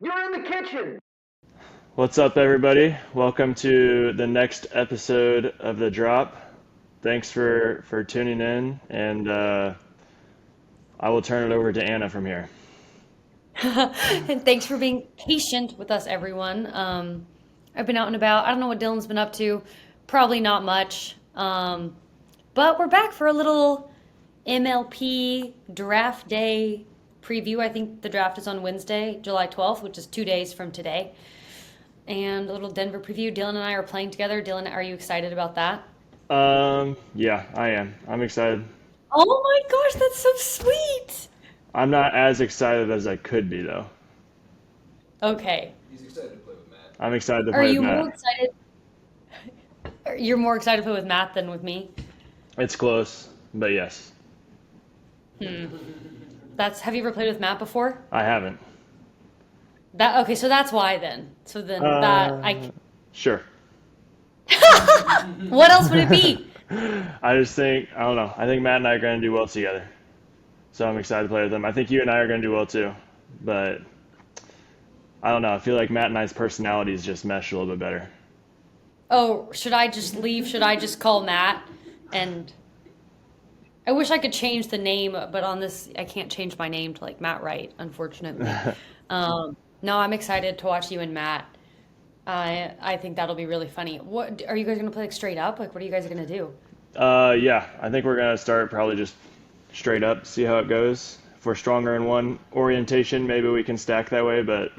You're in the kitchen. What's up, everybody? Welcome to the next episode of The Drop. Thanks for tuning in, and I will turn it over to Anna from here. And thanks for being patient with us, everyone. I've been out and about. I don't know what Dylan's been up to. Probably not much. But we're back for a little MLP draft day preview. I think the draft is on Wednesday, July 12th, which is 2 days from today. And a little Denver preview. Dylan and I are playing together. Dylan, are you excited about that? Yeah, I am. I'm excited. Oh my gosh, that's so sweet. I'm not as excited as I could be, though. Okay. He's excited to play with Matt. I'm excited to Are play with you more Matt. excited? You're more excited to play with Matt than with me? It's close, but yes, Have you ever played with Matt before? I haven't. That okay, so that's why then. So then Sure. what else would it be? I just think, I don't know. I think Matt and I are going to do well together. So I'm excited to play with him. I think you and I are going to do well too. But I don't know. I feel like Matt and I's personalities just mesh a little bit better. Oh, should I just leave? Should I just call Matt? And I wish I could change the name, but on this I can't change my name to like Matt Wright, unfortunately. No, I'm excited to watch you and Matt. I think that'll be really funny. What are you guys gonna play like straight up? Like what are you guys gonna do? Yeah, I think we're going to start probably just straight up, see how it goes. If we're stronger in one orientation, maybe we can stack that way, but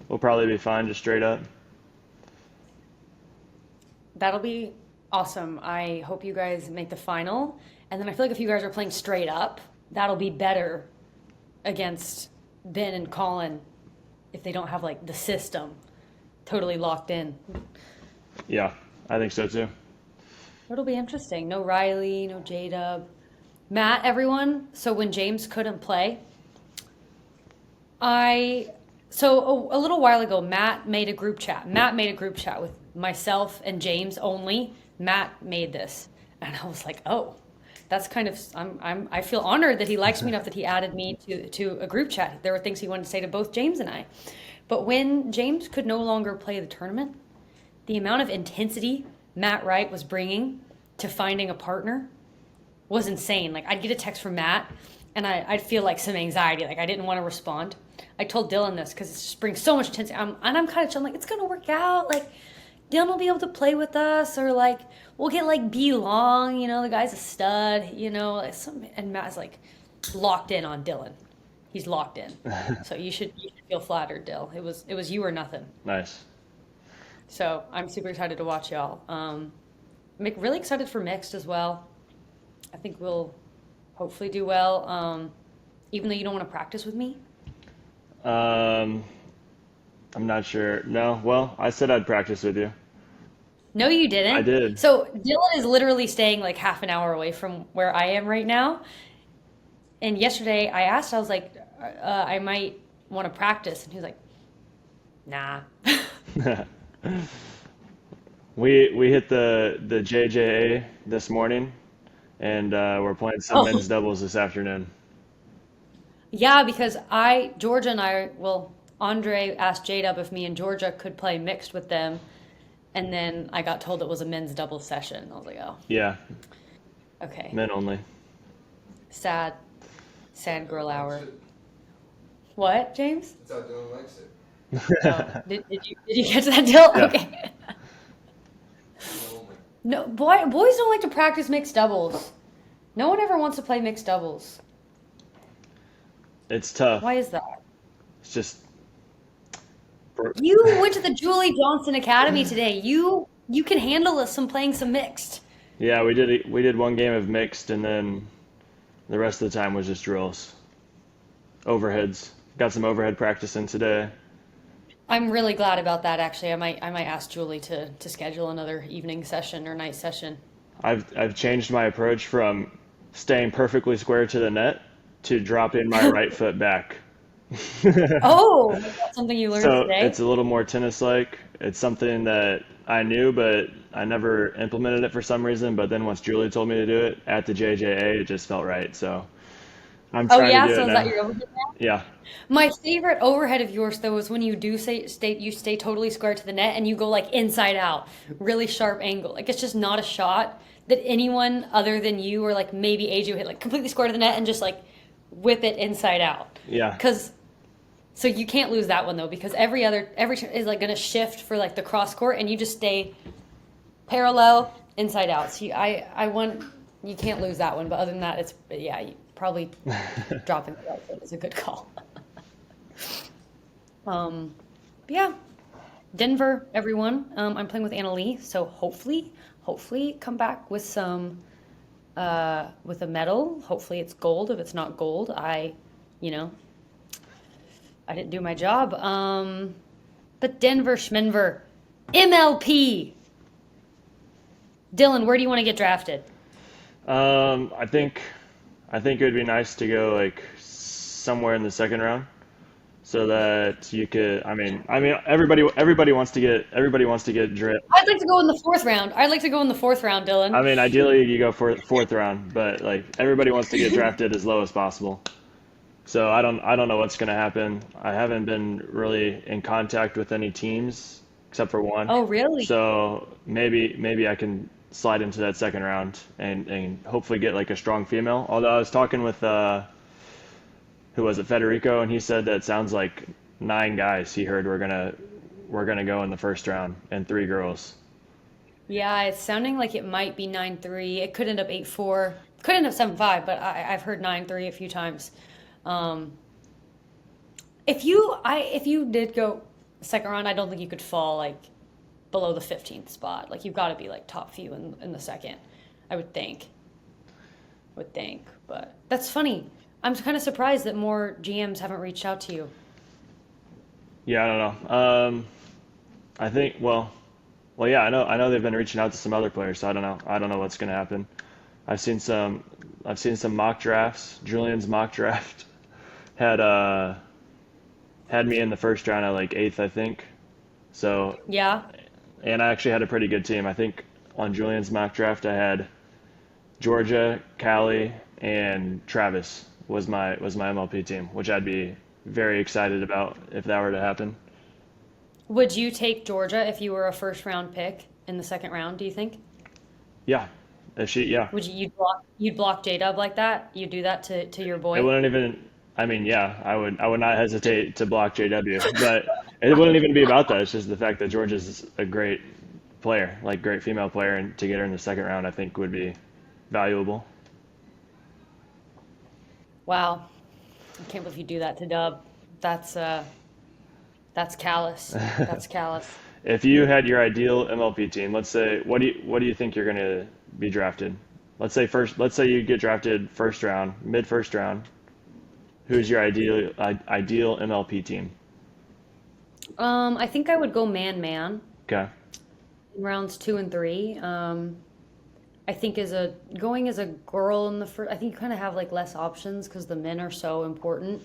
we'll probably be fine just straight up. That'll be awesome. I hope you guys make the final. And then I feel like if you guys are playing straight up, that'll be better against Ben and Colin if they don't have like the system totally locked in. Yeah, I think so too. It'll be interesting. No Riley, no J Dub. Matt, everyone. So when James couldn't play, I a little while ago, Matt made a group chat. Matt made a group chat with myself and James only. Matt made this, and I was like, oh, that's kind of. I feel honored that he likes me enough that he added me to a group chat. There were things he wanted to say to both James and I, but when James could no longer play the tournament, the amount of intensity Matt Wright was bringing to finding a partner was insane. Like I'd get a text from Matt, and I'd feel like some anxiety, like I didn't want to respond. I told Dylan this because it just brings so much intensity. I'm kind of chill. I'm like, it's gonna work out. Like Dylan will be able to play with us, or like we'll get like B Long. The guy's a stud. And Matt's like locked in on Dylan. He's locked in. So you should feel flattered, Dill. It was you or nothing. Nice. So I'm super excited to watch y'all. Really excited for mixed as well. I think we'll hopefully do well. Even though you don't want to practice with me. Um, I'm not sure. No, well, I said I'd practice with you. No, you I didn't. did. So Dylan is literally staying like half an hour away from where I am right now. And yesterday I asked, I was like, I might want to practice. And he was like, nah. We hit the JJA this morning, and we're playing some Oh, men's doubles this afternoon. yeah, because Georgia and Andre asked J-Dub if me and Georgia could play mixed with them. And then I got told it was a men's double session. I was like, oh, Yeah, okay. men only. Sad, sad girl Dylan likes hour. it. What, James? That's how Dylan likes it. Oh, did you catch that deal? Yeah. Okay. Men only. No, boys don't like to practice mixed doubles. No one ever wants to play mixed doubles. It's tough. Why is that? It's just, You went to the Julie Johnson Academy today. You can handle some playing some mixed. yeah, we did one game of mixed, and then the rest of the time was just drills, overheads. Got some overhead practice in today. I'm really glad about that actually. I might ask Julie to schedule another evening session or night session. I've changed my approach from staying perfectly square to the net to dropping my right foot back. Oh, is that something you learned So today? it's a little more tennis-like. It's something that I knew, but I never implemented it for some reason. But then once Julie told me to do it at the JJA, it just felt right. So I'm Oh trying to yeah, do so it is that now. your overhead? Yeah. My favorite overhead of yours though is when you do stay totally square to the net and you go like inside out, really sharp angle. Like it's just not a shot that anyone other than you or like maybe AJ would hit like completely square to the net and just like whip it inside out. Yeah. Cause so you can't lose that one though because every is like gonna shift for like the cross court and you just stay parallel inside out. So I want you can't lose that one. But other than that, it's yeah, you probably dropping the right foot is a good call. Yeah, Denver, everyone. I'm playing with Anna Lee, so hopefully come back with some with a medal. Hopefully it's gold. If it's not gold, you know, I didn't do my job. But Denver, Schmenver, MLP. Dylan, where do you want to get drafted? I think it would be nice to go like somewhere in the second round, so that you could. I mean, everybody wants to get drip. I'd like to go in the fourth round. I'd like to go in the fourth round, I Dylan. mean, ideally you go for fourth round, but like everybody wants to get drafted as low as possible. So I don't know what's gonna happen. I haven't been really in contact with any teams except for one. Oh, really? So maybe I can slide into that second round and hopefully get like a strong female. Although I was talking with who was it, Federico, and he said that it sounds like 9 guys he heard we're gonna go in the first round and 3 girls. Yeah, it's sounding like it might be 9-3. It could end up 8-4. Could end up 7-5, but I've heard 9-3 a few times. Um, if you did go second round, I don't think you could fall like below the 15th spot. Like you've got to be like top few in the second, I would think. But that's funny. I'm kind of surprised that more GMs haven't reached out to you. Yeah, I don't know. I think yeah, I know they've been reaching out to some other players, so I don't know what's gonna happen. I've seen some mock drafts. Julian's mock draft had me in the first round at like eighth, I think. So, Yeah. and I actually had a pretty good team. I think on Julian's mock draft I had Georgia, Callie, and Travis was my MLP team, which I'd be very excited about if that were to happen. Would you take Georgia if you were a first round pick in the second round, do you think? Yeah, if she, yeah, Would you'd block J-Dub like that? You'd do that to your it boy? wouldn't even. I mean, yeah, I would not hesitate to block JW, but it wouldn't even be about that. It's just the fact that Georgia's a great player, like great female player, and to get her in the second round, I think would be valuable. Wow. I can't believe you do that to Dub. That's callous. That's callous. If you had your ideal MLP team, let's say, what do you think you're going to be drafted? Let's say you get drafted first round, mid first round. Who's your ideal MLP team? I think I would go man Okay. in rounds 2 and 3. I think going as a girl in the first, I think you kind of have like less options because the men are so important.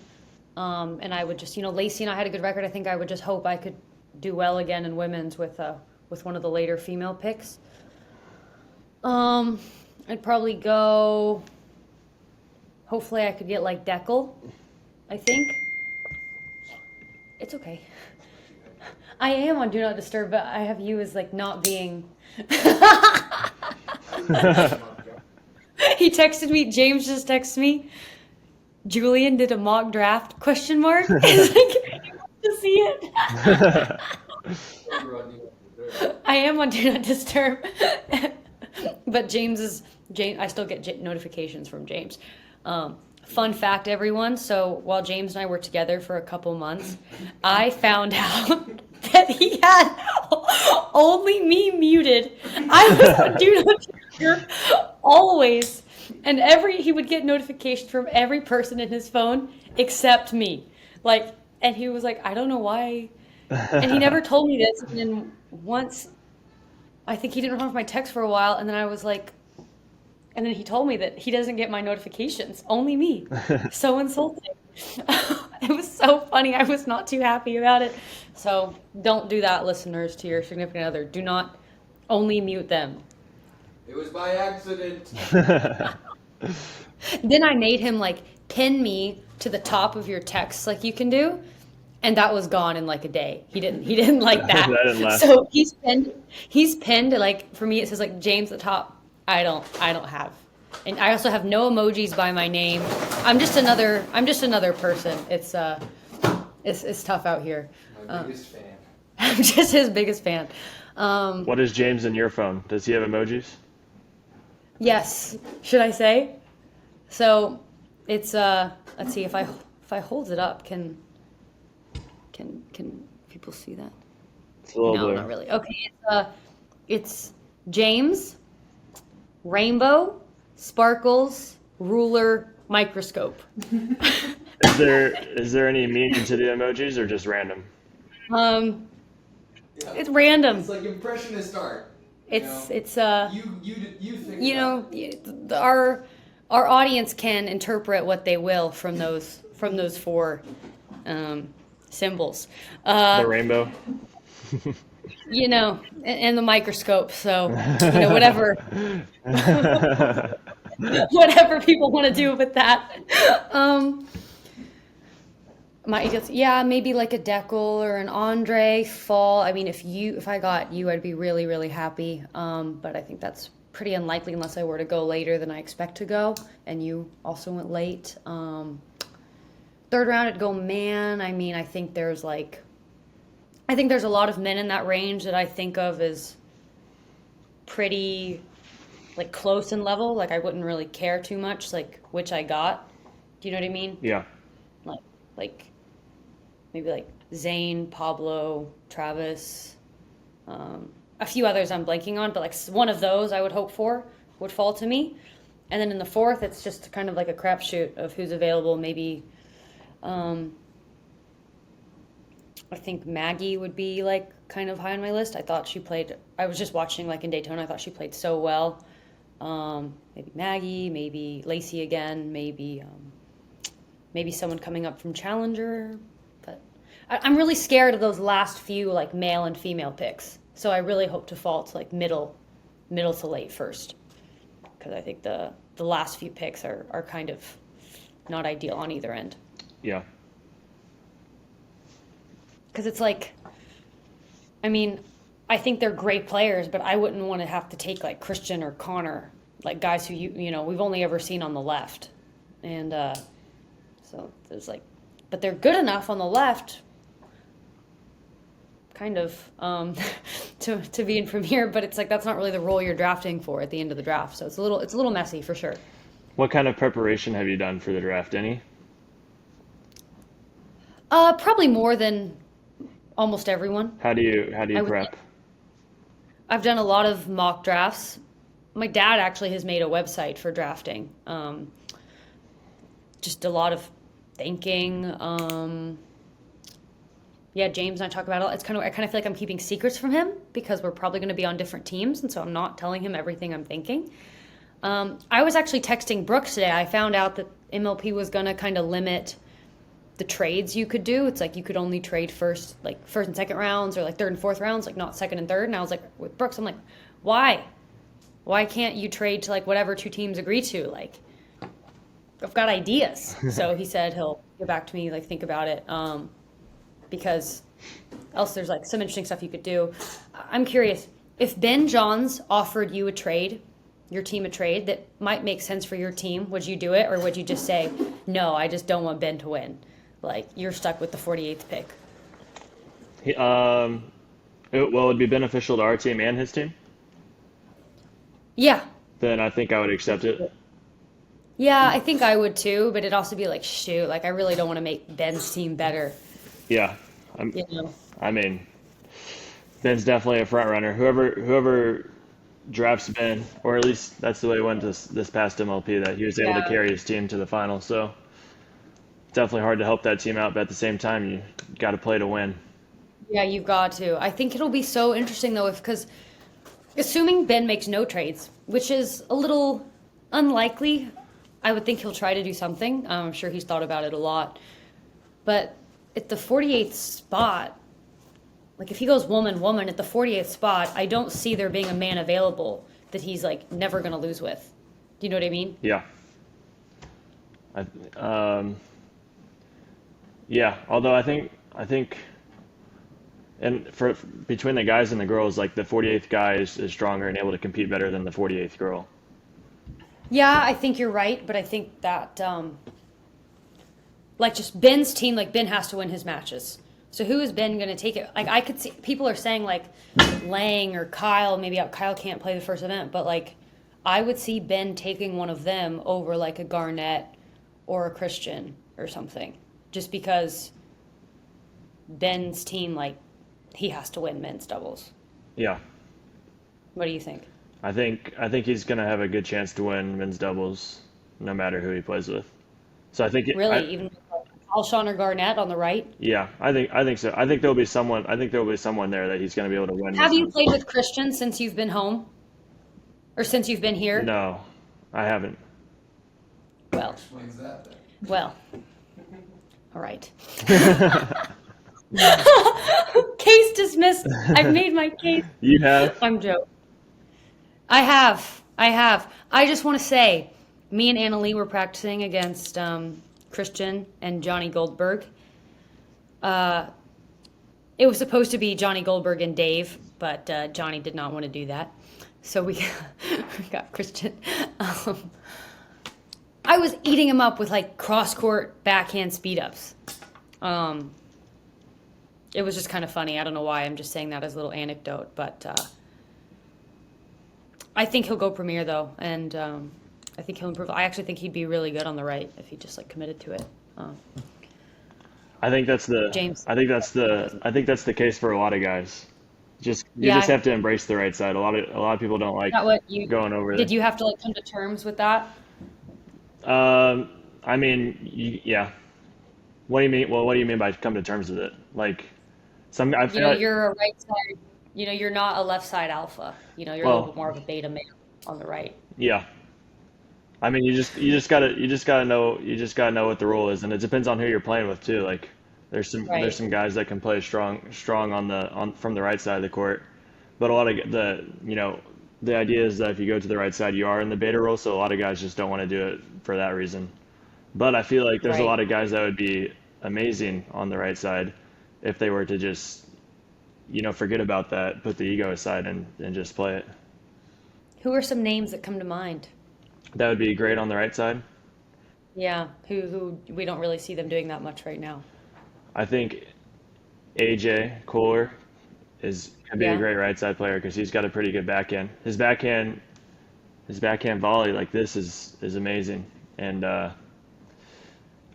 And I would just, Lacey and I had a good record. I think I would just hope I could do well again in women's with one of the later female picks. I'd probably go. Hopefully, I could get like Deckel. I think it's okay. I am on Do Not Disturb, but I have you as like not being. He texted me. James just texted me. Julian did a mock draft? Question mark. It's like, I want to see it. I am on Do Not Disturb, but James. I still get notifications from James. Fun fact, everyone. So while James and I were together for a couple months, I found out that he had only me muted. I was on Do Not Disturb always, and he would get notifications from every person in his phone except me. Like, and he was like, I don't know why. And he never told me this. And then once, I think he didn't respond to my text for a while, and then I was like, and then he told me that he doesn't get my notifications, only me. So insulting. It was so funny. I was not too happy about it. So don't do that, listeners, to your significant other. Do not only mute them. It was by accident. Then I made him like pin me to the top of your text like you can do. And that was gone in like a day. He didn't like that. That didn't last. So he's pinned like, for me it says like James at the top. I don't have. And I also have no emojis by my name. I'm just another person. It's tough out here. My biggest fan. I'm just his biggest fan. What is James in your phone? Does he have emojis? Yes. Should I say? So it's let's see if I hold it up, can people see that? It's a little No, blur. not really. Okay, it's James, rainbow, sparkles, ruler, microscope. Is there any meaning to the emojis or just random? Yeah. It's random. It's like impressionist art. It's You think you know, our audience can interpret what they will from those four symbols. The rainbow. You know, and the microscope. So, you know, whatever whatever people want to do with that. Maybe like a Deckel or an Andre Fall. I mean, if I got you, I'd be really, really happy. But I think that's pretty unlikely unless I were to go later than I expect to go, and you also went late. Third round, I'd go man. I mean, I think there's a lot of men in that range that I think of as pretty like close in level. Like I wouldn't really care too much like which I got. Do you know what I mean? Yeah. Like maybe like Zane, Pablo, Travis, a few others I'm blanking on, but like one of those I would hope for would fall to me. And then in the fourth, it's just kind of like a crapshoot of who's available. Maybe I think Maggie would be like kind of high on my list. I was just watching like in Daytona. I thought she played so well. Maybe Maggie, maybe Lacey again, maybe someone coming up from Challenger. But I'm really scared of those last few like male and female picks. So I really hope to fall to like middle to late first, because I think the last few picks are kind of not ideal on either end. Yeah. Because it's like, I mean, I think they're great players, but I wouldn't want to have to take like Christian or Connor, like guys who you know we've only ever seen on the left, and so there's like, but they're good enough on the left, kind of, to be in Premier, but it's like that's not really the role you're drafting for at the end of the draft, so it's a little messy for sure. What kind of preparation have you done for the draft? Any? Probably more than almost everyone. How do you prep? I've done a lot of mock drafts. My dad actually has made a website for drafting. Just a lot of thinking. James and I talk about it. I kind of feel like I'm keeping secrets from him because we're probably going to be on different teams, and so I'm not telling him everything I'm thinking. I was actually texting Brooks today. I found out that MLP was going to kind of limit the trades you could do. It's like you could only trade first and second rounds, or like third and fourth rounds, like not second and third. And I was like, with Brooks, I'm like, why can't you trade to like whatever two teams agree to? Like, I've got ideas. So he said he'll get back to me, like think about it, because else there's like some interesting stuff you could do. I'm curious, if Ben Johns offered you your team a trade that might make sense for your team, would you do it, or would you just say, no, I just don't want Ben to win? Like, you're stuck with the 48th pick. It'd be beneficial to our team and his team. Yeah. Then I think I would accept it. Yeah, I think I would too, but it'd also be like, shoot, like I really don't want to make Ben's team better. Yeah. You know? I mean, Ben's definitely a front runner. Whoever drafts Ben, or at least that's the way it went this past MLP, that he was able to carry his team to the final. So definitely hard to help that team out, but at the same time, you got to play to win. Yeah, you've got to. I think it'll be so interesting though, because assuming Ben makes no trades, which is a little unlikely, I would think he'll try to do something. I'm sure he's thought about it a lot. But at the 48th spot, like if he goes woman at the 48th spot, I don't see there being a man available that he's like never going to lose with. Do you know what I mean? Yeah. I, yeah. Although I think, and for between the guys and the girls, like the 48th guy is stronger and able to compete better than the 48th girl. Yeah, I think you're right, but I think that like just Ben's team, like Ben has to win his matches. So who is Ben going to take it? Like I could see people are saying like Lang or Kyle. Maybe Kyle can't play the first event, but like I would see Ben taking one of them over like a Garnett or a Christian or something, just because Ben's team, like he has to win men's doubles. Yeah. What do you think? I think he's gonna have a good chance to win men's doubles, no matter who he plays with. So I think Really, even like Alshon or Garnett on the right? yeah, I think so. I think there'll be someone. I think there'll be someone there that he's gonna be able to win. Have you played with Christian since you've been home? Or since you've been here? No, I haven't. Well, Explains that then. well. All right. Case dismissed. I've made my case. You have? I'm joking. I have. I just want to say, me and Annalie were practicing against Christian and Johnny Goldberg. It was supposed to be Johnny Goldberg and Dave, but Johnny did not want to do that. So we got Christian. I was eating him up with like cross-court backhand speed-ups. It was just kind of funny. I don't know why. I'm just saying that as a little anecdote, but I think he'll go premier though, and I think he'll improve. I actually think he'd be really good on the right if he just like committed to it. I think that's the James. I think that's the case for a lot of guys. You Yeah. just have to embrace the right side. A lot of people don't like Is that what you going over did? there. You have to like come to terms with that? I mean, yeah. What do you mean? Well, what do you mean by come to terms with it? Like I You feel know, like, you're a right side. You know, you're not a left side alpha. You know, you're a little bit well, more of a beta male on the right. yeah. I mean, you just gotta know what the rule is, and it depends on who you're playing with too. Like, there's Right. some guys that can play strong on from the right side of the court, but a lot of the idea is that if you go to the right side, you are in the beta role. So a lot of guys just don't want to do it for that reason. But I feel like there's a Right. lot of guys that would be amazing on the right side if they were to just forget about that, put the ego aside, and just play it. Who are some names that come to mind? That would be great on the right side. Yeah, who we don't really see them doing that much right now. I think AJ Kohler can be a Yeah. great right side player because he's got a pretty good backhand. His backhand volley like this is amazing, and I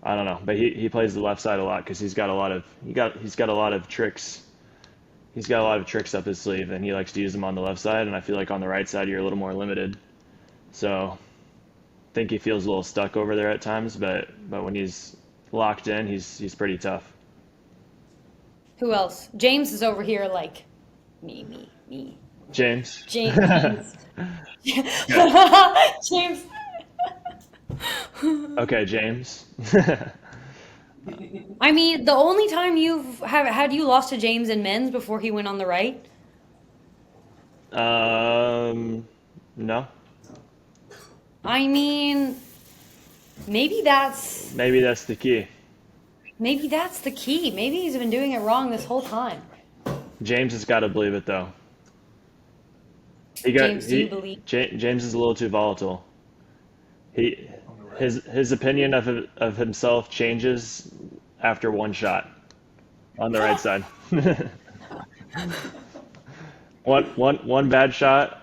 don't know, but he plays the left side a lot because he's got a lot of tricks. He's got a lot of tricks up his sleeve, and he likes to use them on the left side. And I feel like on the right side you're a little more limited. So I think he feels a little stuck over there at times, but when he's locked in, he's pretty tough. Who else? James is over here like me. James. James. James. Okay, James. I mean, the only time had you lost to James in men's before he went on the right? No. I mean, maybe that's Maybe that's the key. maybe that's the key. Maybe he's been doing it wrong this whole time. James has got to believe it though. He got James, do you believe? James is a little too volatile. He On the right. his opinion of himself changes after one shot on the right side. One bad shot.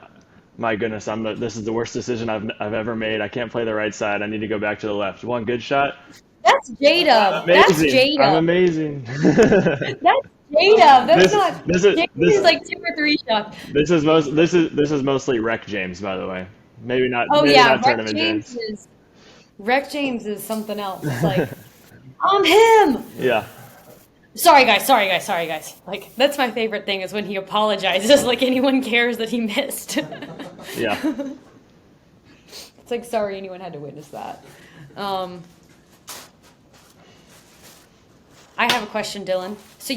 My goodness, this is the worst decision I've ever made. I can't play the right side. I need to go back to the left. One good shot. That's J-Dub. That's Amazing. I'm J-Dub. amazing. That's J-Dub. That's This not. this is James this is like 2 or 3 shots. this is mostly Wreck James, by the way. Oh Maybe yeah, not Tournament James. Wreck James is something else. It's like I'm him. Yeah. Sorry guys. Like that's my favorite thing is when he apologizes like anyone cares that he missed. Yeah. It's like sorry anyone had to witness that. I have a question, Dylan. So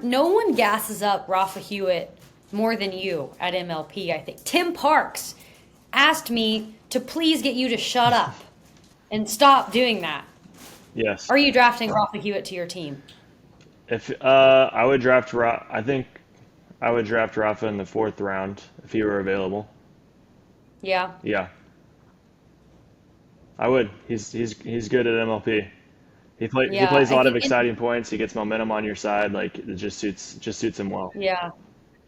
no one gasses up Rafa Hewitt more than you at MLP, I think. Tim Parks asked me to please get you to shut up. And stop doing that. Yes. Are you drafting Rafa Hewitt to your team? If I would draft I think I would draft Rafa in the fourth round if he were available. Yeah. Yeah, I would. He's good at MLP. He Yeah. plays a I lot of think exciting points. He gets momentum on your side. Like it just suits him well. yeah.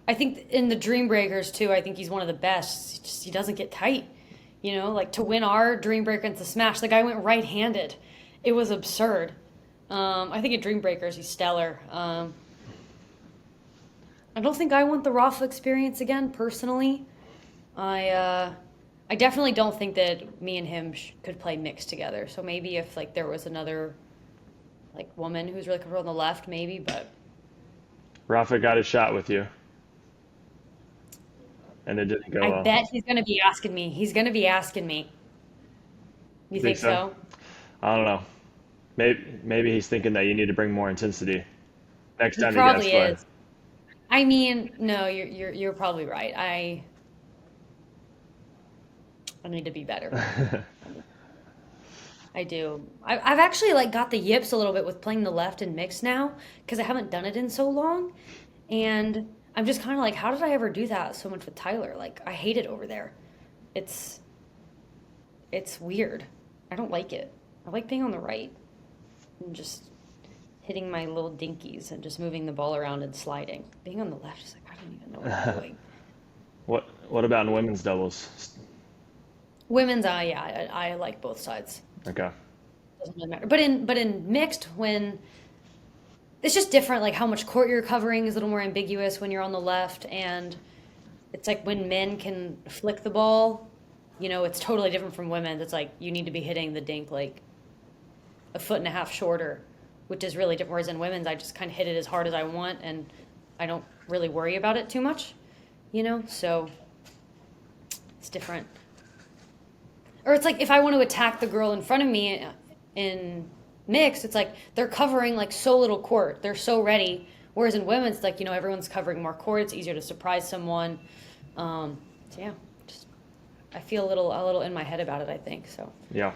I think in the Dream Breakers too, I think he's one of the best. He doesn't get tight. Like to win our Dream Breaker into Smash, the guy went right-handed. It was absurd. I think at Dream Breakers he's stellar. I don't think I want the Rafa experience again personally. I definitely don't think that me and him could play mixed together. So maybe if like there was another like woman who's really comfortable on the left, maybe. But Rafa got his shot with you, and it didn't go I well. bet he's gonna be asking me. He's gonna be asking me. You Think think so? so? I don't know. Maybe he's thinking that you need to bring more intensity next He time you guys probably play. is. I mean, no, you're probably right. I need to be better. I do. I've actually like got the yips a little bit with playing the left and mixed now because I haven't done it in so long, and I'm just kind of like, how did I ever do that so much with Tyler? Like, I hate it over there. It's it's weird. I don't like it. I like being on the right and just hitting my little dinkies and just moving the ball around and sliding. Being on the left is like I don't even know what I'm doing. What about in women's doubles? Women's, yeah, I like both sides. Okay. Doesn't really matter. But in mixed, when it's just different, like how much court you're covering is a little more ambiguous when you're on the left, and it's like when men can flick the ball, it's totally different from women. It's like you need to be hitting the dink like a foot and a half shorter, which is really different. Whereas in women's, I just kind of hit it as hard as I want, and I don't really worry about it too much, So it's different. Or it's like if I want to attack the girl in front of me in mixed, it's like they're covering like so little court. They're so ready. Whereas in women's, like, everyone's covering more court. It's easier to surprise someone. So yeah, just I feel a little in my head about it, I think. Yeah.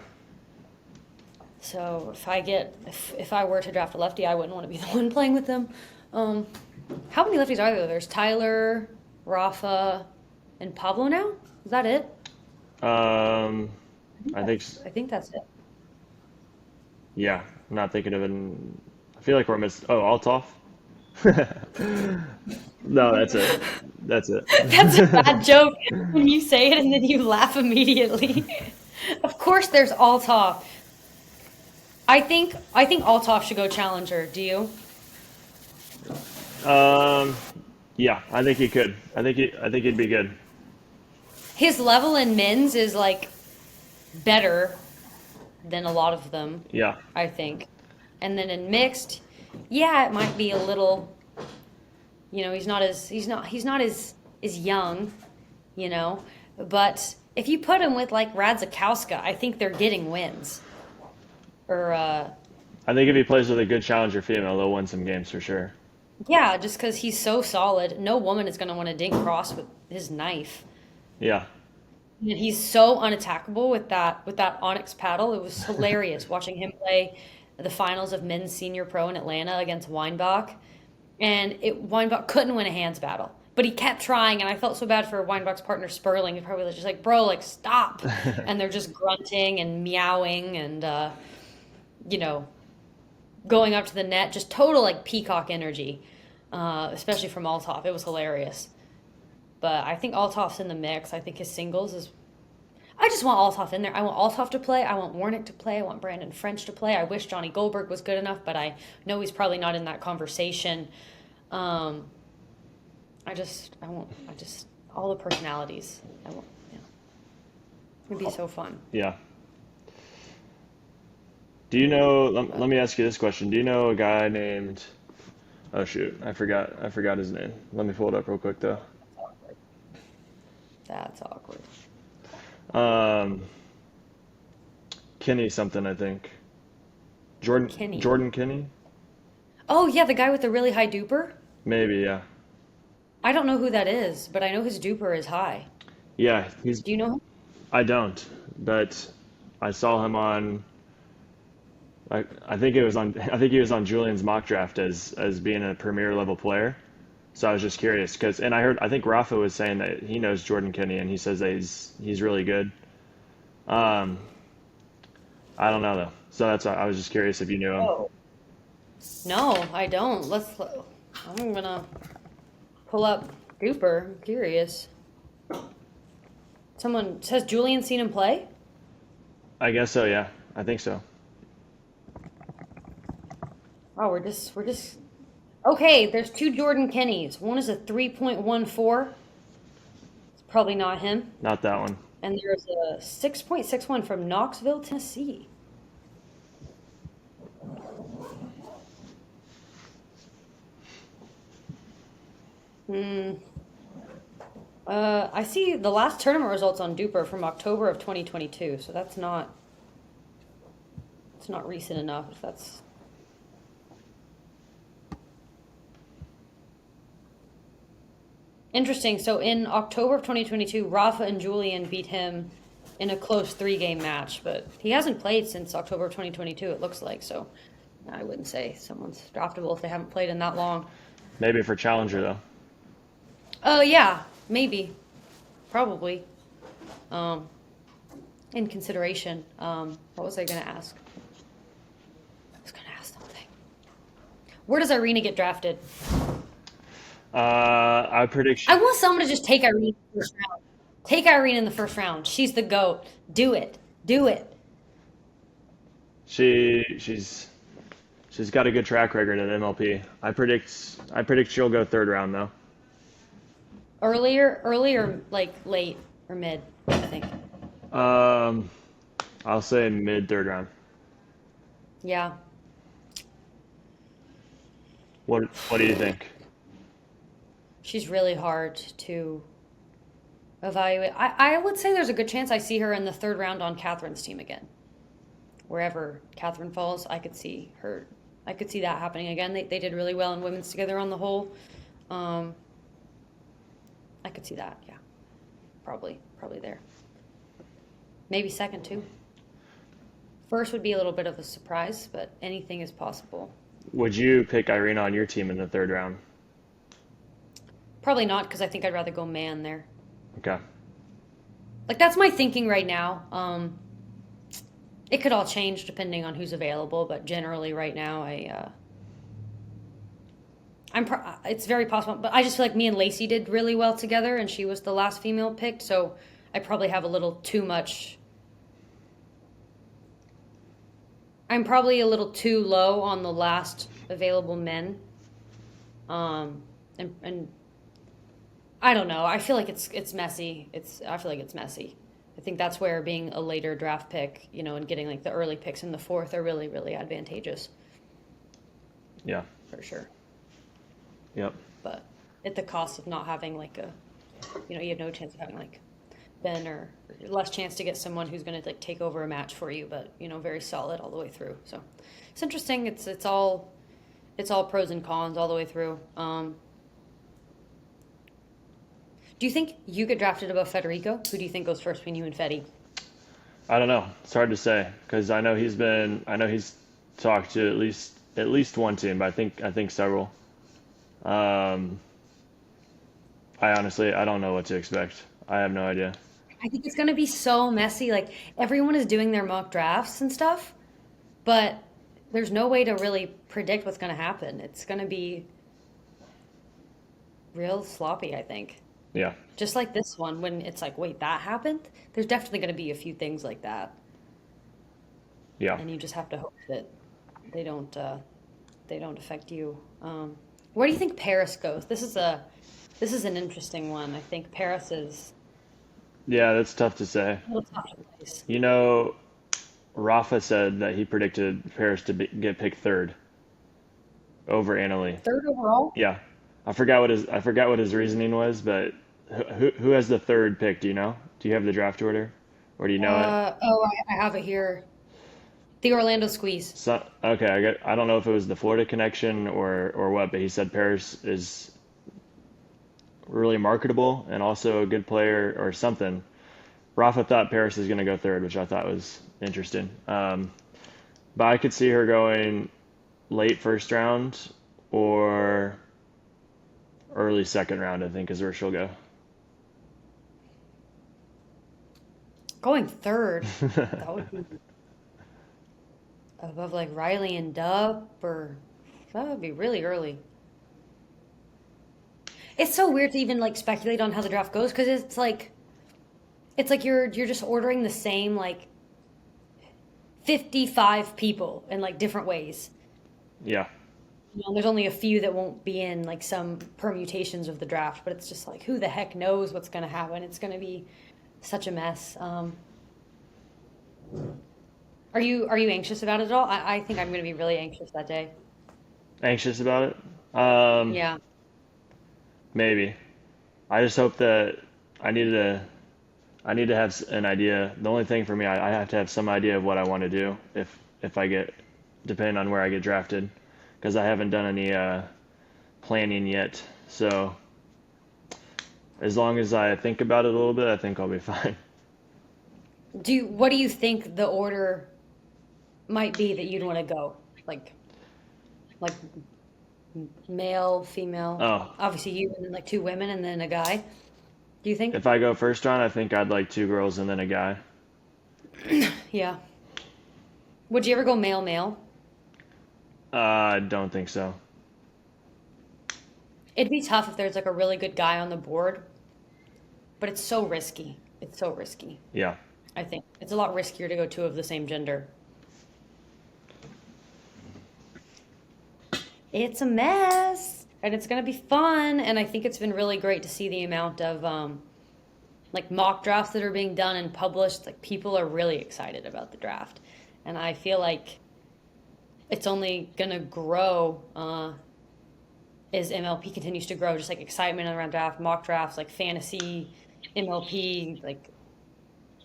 So if I were to draft a lefty, I wouldn't want to be the one playing with them. How many lefties are there? There's Tyler, Rafa, and Pablo now? Is that it? I think I think that's it. yeah. I'm not thinking of it. I feel like we're missing. Oh, Althoff. No, that's it. That's it. That's a bad joke when you say it and then you laugh immediately. Of course there's Althoff. I think Althoff should go challenger. Do you? Um, yeah, I think he could. I think he'd be good. His level in men's is like better than a lot of them, Yeah. I think. And then in mixed, yeah, it might be a little, he's not as young, but if you put him with like Radzikowska, I think they're getting wins. Or I think if he plays with a good challenger female, they'll win some games for sure. yeah, just because he's so solid, no woman is going to want to dink cross with his knife. Yeah. And he's so unattackable with that Onyx paddle. It was hilarious watching him play the finals of men's senior pro in Atlanta against Weinbach. And Weinbach couldn't win a hands battle. But he kept trying, and I felt so bad for Weinbach's partner Sperling. He probably was just like, bro, like, stop. And they're just grunting and meowing and, going up to the net. Just total, like, peacock energy, especially from Althoff. It was hilarious. But I think Althoff's in the mix. I think his singles is... I just want Althoff in there. I want Althoff to play. I want Warnick to play. I want Brandon French to play. I wish Johnny Goldberg was good enough, but I know he's probably not in that conversation. I want all the personalities. It'd be so fun. Yeah. Do you know, let me ask you this question. Do you know a guy named, oh shoot, I forgot his name. Let me pull it up real quick though. That's awkward. Kenny something, I think. Jordan Kenny. Jordan Kenny? Oh, yeah, the guy with the really high duper? Maybe, yeah. I don't know who that is, but I know his duper is high. Yeah, Do you know him? I don't, but I saw him on. I think it was on. I think he was on Julian's mock draft as being a premier level player. So I was just curious because, and I think Rafa was saying that he knows Jordan Kinney, and he says that he's really good. Um, I don't know though. So that's why I was just curious if you knew him. Oh. No, I don't. I'm gonna pull up Duper. I'm curious. Someone says Julian seen him play? I guess so. Yeah, I think so. Oh, we're just okay. There's two Jordan Kennys. One is a 3.14. It's probably not him. Not that one. And there's a 6.61 from Knoxville, Tennessee. Hmm. I see the last tournament results on Duper from October of 2022, so it's not recent enough. If that's interesting. So in October of 2022, Rafa and Julian beat him in a close 3-game match, but he hasn't played since October of 2022, it looks like. So I wouldn't say someone's draftable if they haven't played in that long. Maybe for Challenger though. Oh, yeah, maybe. Probably. In consideration. What was I going to ask? I was going to ask something. Where does Irina get drafted? I predict. I want someone to just take Irene in the first round. Take Irene in the first round. She's the GOAT. Do it. Do it. She's got a good track record at MLP. I predict she'll go third round though. Earlier, like late or mid, I think. Um, I'll say mid third round. Yeah. What do you think? She's really hard to evaluate. I would say there's a good chance I see her in the third round on Catherine's team again. Wherever Catherine falls, I could see that happening again. They did really well in women's together on the whole. I could see that, yeah. Probably there. Maybe second too. First would be a little bit of a surprise, but anything is possible. Would you pick Irina on your team in the third round? Probably not, because I think I'd rather go man there. Okay. Like, that's my thinking right now. It could all change depending on who's available, but generally right now it's very possible. But I just feel like me and Lacey did really well together, and she was the last female picked, so I probably have a little too much. I'm probably a little too low on the last available men. And I don't know. I feel like it's messy. I feel like it's messy. I think that's where being a later draft pick, and getting like the early picks in the fourth are really, really advantageous. Yeah. For sure. Yep. But at the cost of not having like you have no chance of having like Ben or less chance to get someone who's going to like take over a match for you, but very solid all the way through. So it's interesting. It's all pros and cons all the way through. Do you think you get drafted above Federico? Who do you think goes first between you and Fedi? I don't know. It's hard to say because I know he's talked to at least one team, but I think several. I don't know what to expect. I have no idea. I think it's going to be so messy. Like, everyone is doing their mock drafts and stuff, but there's no way to really predict what's going to happen. It's going to be real sloppy, I think. Yeah. Just like this one, when it's like, wait, that happened? There's definitely going to be a few things like that. Yeah. And you just have to hope that they don't affect you. Where do you think Paris goes? This is an interesting one. I think Paris is Yeah, that's tough to say. a little tough to place. Rafa said that he predicted Paris to get picked third over Annalie. Third overall? Yeah. I forgot what his reasoning was, but who has the third pick? Do you know? Do you have the draft order, or do you know it? I have it here. The Orlando Squeeze. So, okay, I don't know if it was the Florida connection or what, but he said Paris is really marketable and also a good player or something. Rafa thought Paris is going to go third, which I thought was interesting. But I could see her going late first round or early second round, I think, is where she'll go. Going third, that would be above like Riley and Dub, or that would be really early. It's so weird to even like speculate on how the draft goes because it's like you're just ordering the same like 55 people in like different ways. Yeah. There's only a few that won't be in like some permutations of the draft, but it's just like who the heck knows what's going to happen? It's going to be such a mess. Are you anxious about it at all? I think I'm going to be really anxious that day. Anxious about it? Yeah. Maybe. I just hope that I need to I need to have an idea. The only thing for me, I have to have some idea of what I want to do if I get, depending on where I get drafted, because I haven't done any planning yet. So as long as I think about it a little bit, I think I'll be fine. What do you think the order might be that you'd want to go? Like male, female. Oh, Obviously you and then like two women and then a guy. Do you think? if I go first round, I think I'd like two girls and then a guy. Yeah. Would you ever go male male? I don't think so. It'd be tough if there's like a really good guy on the board, but it's so risky. It's so risky. Yeah. I think it's a lot riskier to go two of the same gender. It's a mess, and it's gonna be fun. And I think it's been really great to see the amount of like mock drafts that are being done and published. Like people are really excited about the draft, and I feel like it's only gonna grow as MLP continues to grow. Just like excitement around draft, mock drafts, like fantasy, MLP. Like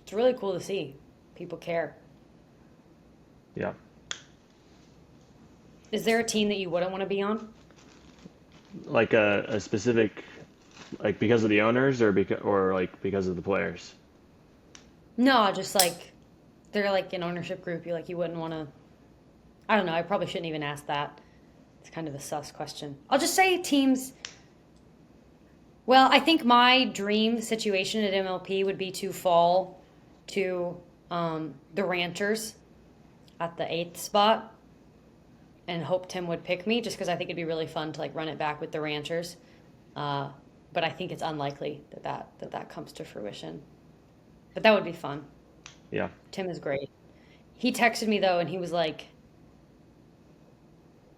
it's really cool to see. People care. Yeah. Is there a team that you wouldn't want to be on? Like a specific, like because of the owners or like because of the players? No, just like they're like an ownership group. You wouldn't want to. I don't know. I probably shouldn't even ask that. It's kind of a sus question. I'll just say teams. Well, I think my dream situation at MLP would be to fall to the Ranchers at the 8th spot and hope Tim would pick me just because I think it'd be really fun to like run it back with the Ranchers. But I think it's unlikely that comes to fruition. But that would be fun. Yeah. Tim is great. He texted me though and he was like,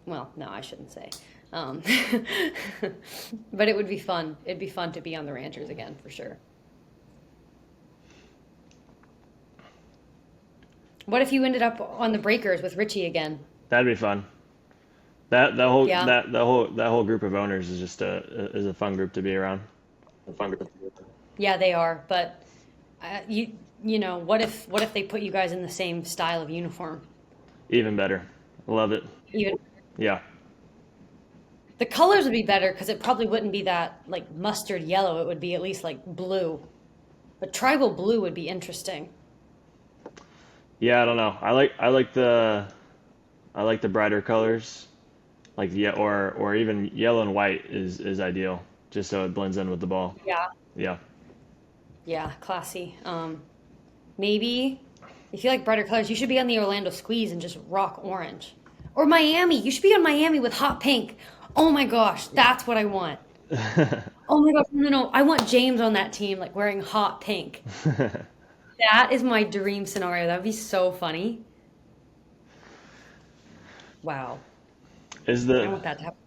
well, no, I shouldn't say. But it would be fun. It'd be fun to be on the Ranchers again for sure. What if you ended up on the Breakers with Richie again? That'd be fun. That whole Yeah. that whole group of owners is just a fun group to be around. A fun group. Yeah, they are. But you know, what if they put you guys in the same style of uniform? Even better. Love it. Even Yeah. the colors would be better because it probably wouldn't be that like mustard yellow. It would be at least like blue. But tribal blue would be interesting. Yeah, I don't know. I like the brighter colors. Like or even yellow and white is ideal, just so it blends in with the ball. Yeah. Yeah. Yeah, classy. Maybe if you like brighter colors, you should be on the Orlando Squeeze and just rock orange. Or Miami. You should be on Miami with hot pink. Oh my gosh, that's what I want. Oh my gosh, no. I want James on that team, like wearing hot pink. That is my dream scenario. That would be so funny. Wow. Is I want that to happen.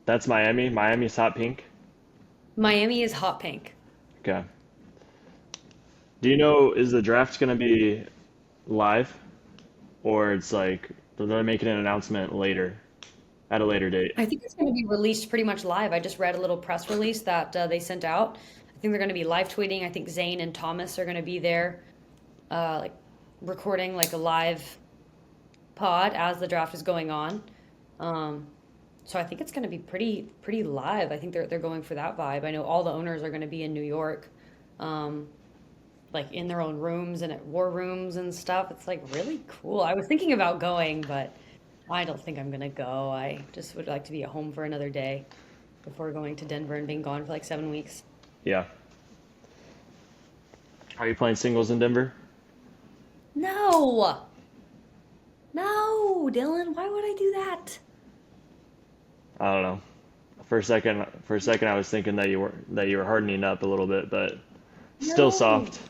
That's Miami? Miami's hot pink? Miami is hot pink. Okay. Do you know, is the draft gonna be live? Or it's like they're making an announcement later, at a later date? I think it's going to be released pretty much live. I just read a little press release that they sent out. I think they're going to be live tweeting. I think Zane and Thomas are going to be there, like recording like a live pod as the draft is going on. So I think it's going to be pretty live. I think they're going for that vibe. I know all the owners are going to be in New York. like in their own rooms and at war rooms and stuff. It's like really cool. I was thinking about going, but I don't think I'm gonna go. I just would like to be at home for another day before going to Denver and being gone for like 7 weeks. Yeah. Are you playing singles in Denver? No, no, Dylan, why would I do that? I don't know. For a second, I was thinking that you were hardening up a little bit, but still No, soft.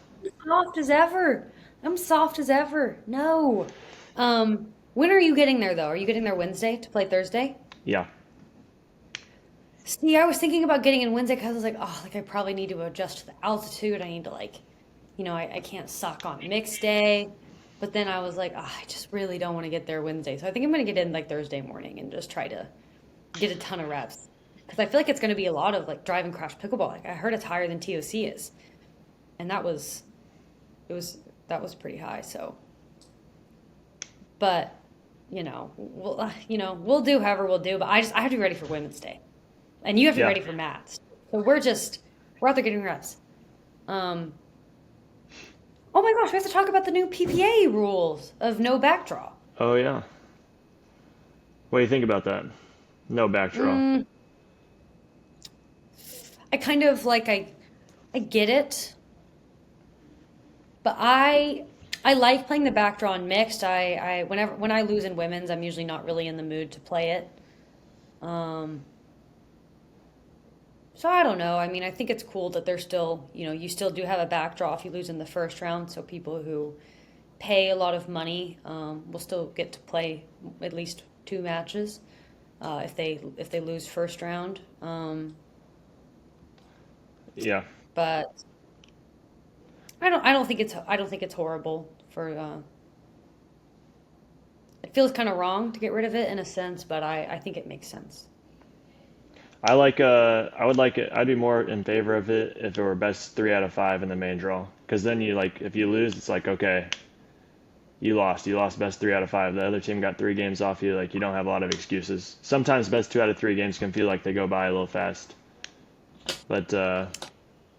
soft as ever. I'm soft as ever. No. When are you getting there though? Are you getting there Wednesday to play Thursday? Yeah. See, I was thinking about getting in Wednesday because I was like, oh, like I probably need to adjust to the altitude. I need to like, I can't suck on mixed day. But then I was like, oh, I just really don't want to get there Wednesday. So I think I'm going to get in like Thursday morning and just try to get a ton of reps. Because I feel like it's going to be a lot of like drive and crash pickleball. Like I heard it's higher than TOC is. And that was pretty high. So, but, we'll do however we'll do. But I have to be ready for Women's Day. And you have to be Yeah. ready for Matt's. So we're out there getting reps. Oh my gosh, we have to talk about the new PPA rules of no backdraw. Oh yeah. What do you think about that? No back draw. I kind of like I get it, but I like playing the backdraw in mixed. When I lose in women's, I'm usually not really in the mood to play it. So I don't know. I mean, I think it's cool that they're still, you still do have a backdraw if you lose in the first round. So people who pay a lot of money will still get to play at least 2 matches if they lose first round. Yeah. But I don't think it's horrible for. It feels kind of wrong to get rid of it in a sense, but I think it makes sense. I would like it. I'd be more in favor of it if it were best 3 out of 5 in the main draw. Because then if you lose, it's like, okay, you lost. You lost best 3 out of 5. The other team got 3 games off you. Like you don't have a lot of excuses. Sometimes best 2 out of 3 games can feel like they go by a little fast. But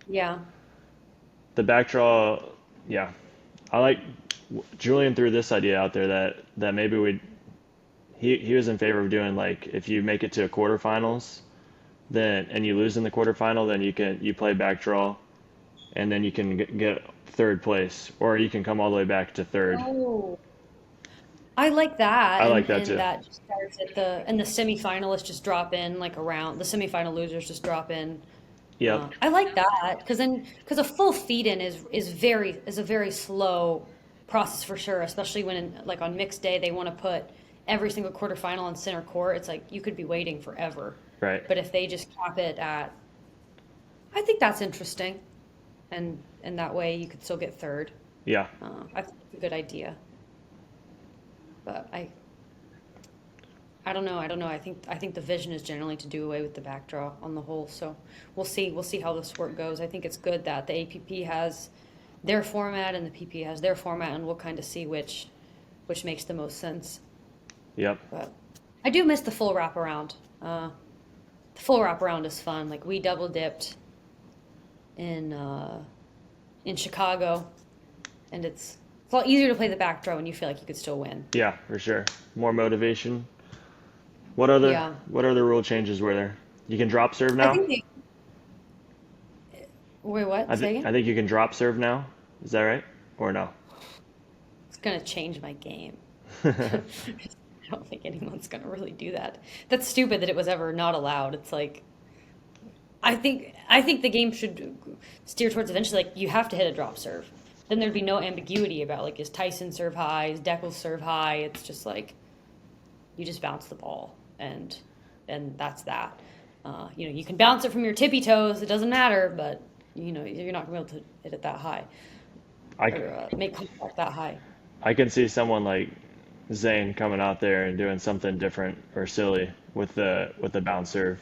Yeah. the back draw, yeah, I like Julian threw this idea out there that maybe he was in favor of doing like if you make it to a quarterfinals, then and you lose in the quarterfinal, then you play back draw, and then you can get third place, or you can come all the way back to third. Oh, I like that, I like and that too. that just starts at the semifinalists just drop in like around the semifinal losers just drop in. Yep. I like that because a full feed in is a very slow process for sure, especially when like on mixed day they want to put every single quarterfinal on center court. It's like you could be waiting forever. Right. But if they just cap it at, I think that's interesting, and that way you could still get third. Yeah. I think it's a good idea. But I don't know. I think the vision is generally to do away with the backdraw on the whole. So we'll see how the sport goes. I think it's good that the APP has their format and the PP has their format, and we'll kind of see which makes the most sense. Yep. But I do miss the full wraparound. The full wraparound is fun. Like we double dipped in Chicago, and it's a lot easier to play the back draw when you feel like you could still win. Yeah, for sure. More motivation. What Yeah. other rule changes were there? You can drop serve I now? think they. Wait, what? Say I again? think you can drop serve now. Is that right? Or no? It's gonna change my game. I don't think anyone's gonna really do that. That's stupid that it was ever not allowed. It's like I think the game should steer towards eventually like you have to hit a drop serve. Then there'd be no ambiguity about like is Tyson serve high, is Deckel serve high. It's just like you just bounce the ball and that's that. You can bounce it from your tippy toes. It doesn't matter, but you're not gonna be able to hit it that high I, or make contact that high. I can see someone like Zane coming out there and doing something different or silly with the bounce serve,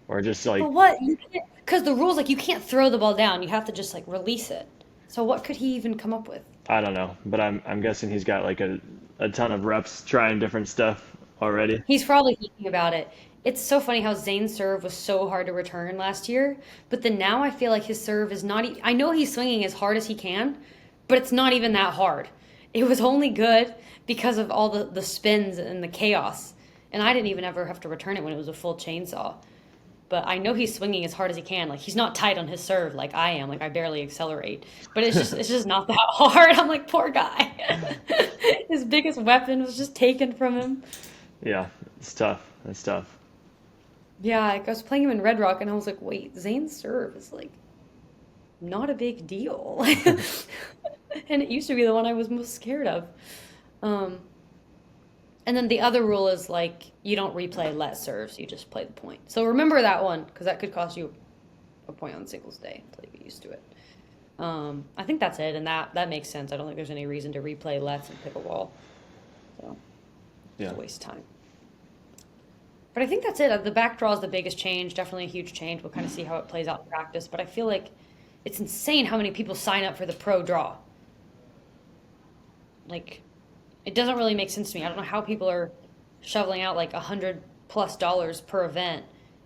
or just like But what? You can't, because the rules like you can't throw the ball down. You have to just like release it. So what could he even come up with? I don't know, but I'm guessing he's got like a ton of reps trying different stuff already. He's probably thinking about it. It's so funny how Zane's serve was so hard to return last year, but then now I feel like his serve is not. I know he's swinging as hard as he can, but it's not even that hard. It was only good because of all the spins and the chaos, and I didn't even ever have to return it when it was a full chainsaw. But I know he's swinging as hard as he can. Like he's not tight on his serve like I am. Like I barely accelerate, but it's just not that hard. I'm like poor guy. His biggest weapon was just taken from him. Yeah, it's tough. It's tough. Yeah, like, I was playing him in Red Rock, and I was like, wait, Zane's serve is like not a big deal. And it used to be the one I was most scared of. Um, and then the other rule is like you don't replay let serves, you just play the point. So remember that one, because that could cost you a point on singles day until you get used to it. I think that's it, and that makes sense. I don't think there's any reason to replay lets in pickleball. So it's Yeah. a waste of time. But I think that's it. The back draw is the biggest change, definitely a huge change. We'll kind of see how it plays out in practice. But I feel like it's insane how many people sign up for the pro draw. Like, it doesn't really make sense to me. I don't know how people are shoveling out like $100+ per event,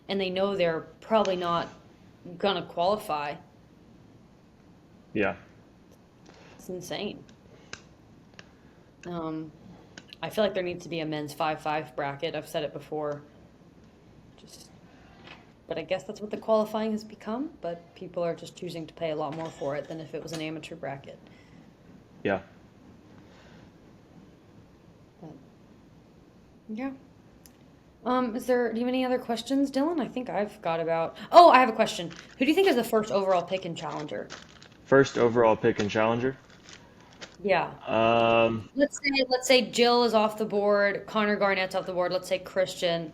and they know they're probably not gonna qualify. Yeah. It's insane. I feel like there needs to be a men's 5-5 bracket. I've said it before. Just, but I guess that's what the qualifying has become. But people are just choosing to pay a lot more for it than if it was an amateur bracket. Yeah. But, yeah. Do you have any other questions, Dylan? I think I've got about. Oh, I have a question. Who do you think is the first overall pick in Challenger? First overall pick in Challenger. Yeah. Let's say Jill is off the board, Connor Garnett's off the board. Let's say Christian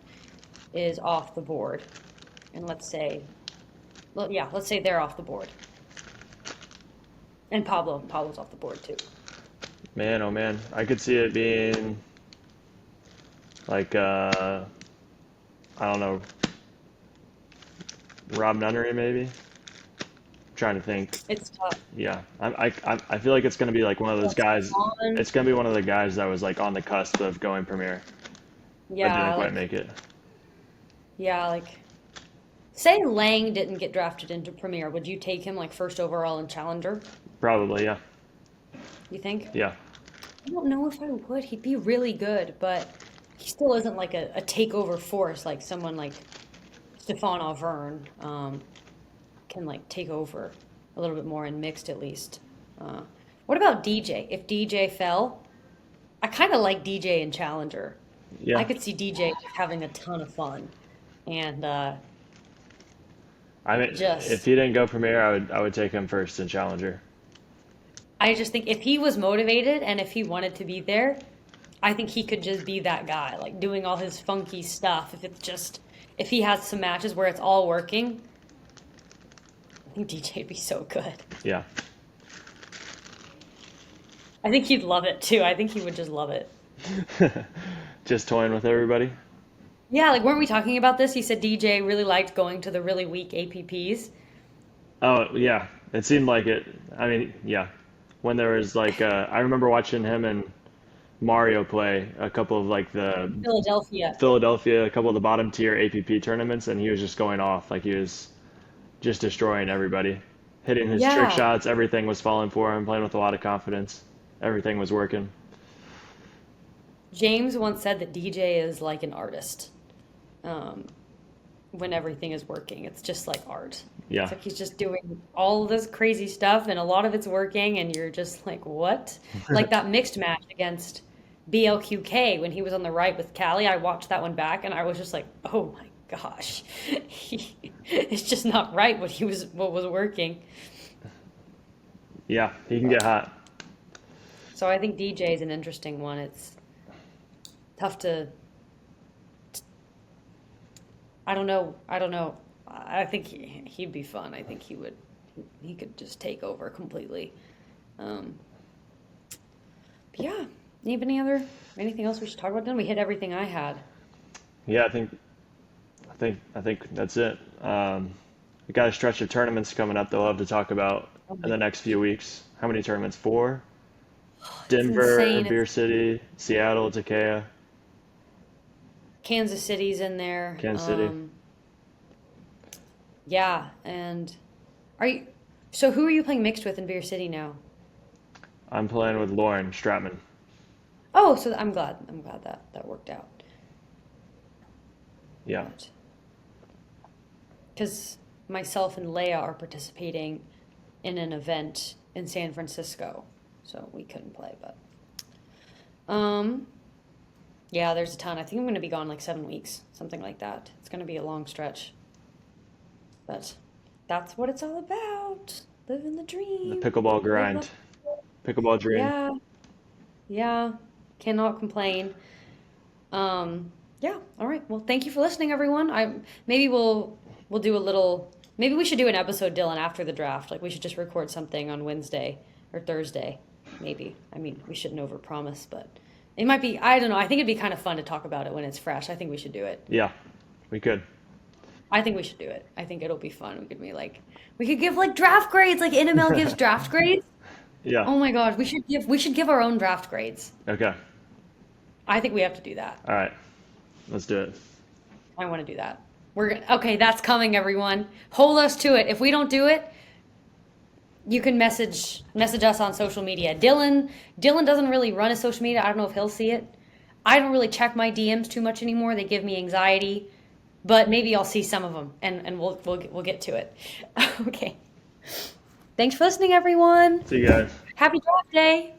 is off the board, and let's say they're off the board, and Pablo's off the board too. Man, oh man, I could see it being like I don't know, Rob Nunnery maybe. Trying to think. It's tough. Yeah, I feel like it's gonna be like one of those guys. It's gonna be one of the guys that was like on the cusp of going premier, but didn't Yeah, quite like make it. like say Lang didn't get drafted into Premier, would you take him like first overall in Challenger? Probably, yeah, You think? yeah, I don't know if I would. He'd be really good, but he still isn't like a takeover force like someone like Stefan Auvern can like take over a little bit more in mixed at least. What about DJ? If DJ fell, I kind of like DJ in Challenger. I yeah. could see DJ having a ton of fun, and I mean, if just he didn't go premier, I would take him first in challenger. I just think if he was motivated and if he wanted to be there, I think he could just be that guy, like doing all his funky stuff. If he has some matches where it's all working, I think DJ'd be so good. Yeah, I think he'd love it too. I think he would just love it. just toying with everybody. Yeah, like weren't we talking about this? He said DJ really liked going to the really weak APPs. Oh yeah, it seemed like it. I mean, yeah, when there was like I remember watching him and Mario play a couple of like the Philadelphia. Philadelphia, a couple of the bottom tier APP tournaments, and he was just going off like he was just destroying everybody, hitting his trick Yeah. shots. Everything was falling for him, playing with a lot of confidence. Everything was working. James once said that DJ is like an artist. Um, when everything is working, it's just like art. It's Yeah, like he's just doing all this crazy stuff and a lot of it's working and you're just like, what? Like that mixed match against BLQK when he was on the right with Callie, I watched that one back and I was just like, oh my gosh. It's just not right what was working. yeah, he can get hot. So I think DJ is an interesting one. It's tough to I don't know. I don't know. I think he'd be fun. I think he could just take over completely. Um, but yeah. Anything else we should talk about then? We hit everything I had. Yeah, I think that's it. We got a stretch of tournaments coming up that we'll have to talk about Oh in my, the next few weeks. How many tournaments? Four? it's Denver, insane. Beer City, Seattle, Takea. Kansas City's in there. Kansas City. Yeah, and so who are you playing mixed with in Beer City now? I'm playing with Lauren Stratman. Oh, so I'm glad that worked out. Yeah. Because myself and Leia are participating in an event in San Francisco, so we couldn't play, but yeah, there's a ton. I think I'm going to be gone like 7 weeks, something like that. It's going to be a long stretch, but that's what it's all about. Living the The dream. pickleball grind. Pickleball dream. Yeah, yeah, cannot complain. Yeah, all right. Well, thank you for listening, everyone. Maybe we'll do a little. Maybe we should do an episode, Dylan, after the draft. Like we should just record something on Wednesday or Thursday. Maybe. I mean, we shouldn't overpromise, but it might be. I don't know. I think it'd be kind of fun to talk about it when it's fresh. I think we should do it. Yeah, we could. I think we should do it. I think it'll be fun. We could give like draft grades, like NML gives draft grades. Yeah. Oh my God, we should give our own draft grades. Okay. I think we have to do that. All right. Let's do it. I want to do that. Okay, that's coming, everyone. Hold us to it. If we don't do it, you can message us on social media. Dylan doesn't really run his social media. I don't know if he'll see it. I don't really check my DMs too much anymore. They give me anxiety, but maybe I'll see some of them, and we'll get to it. Okay. Thanks for listening, everyone. See you guys. Happy draft day.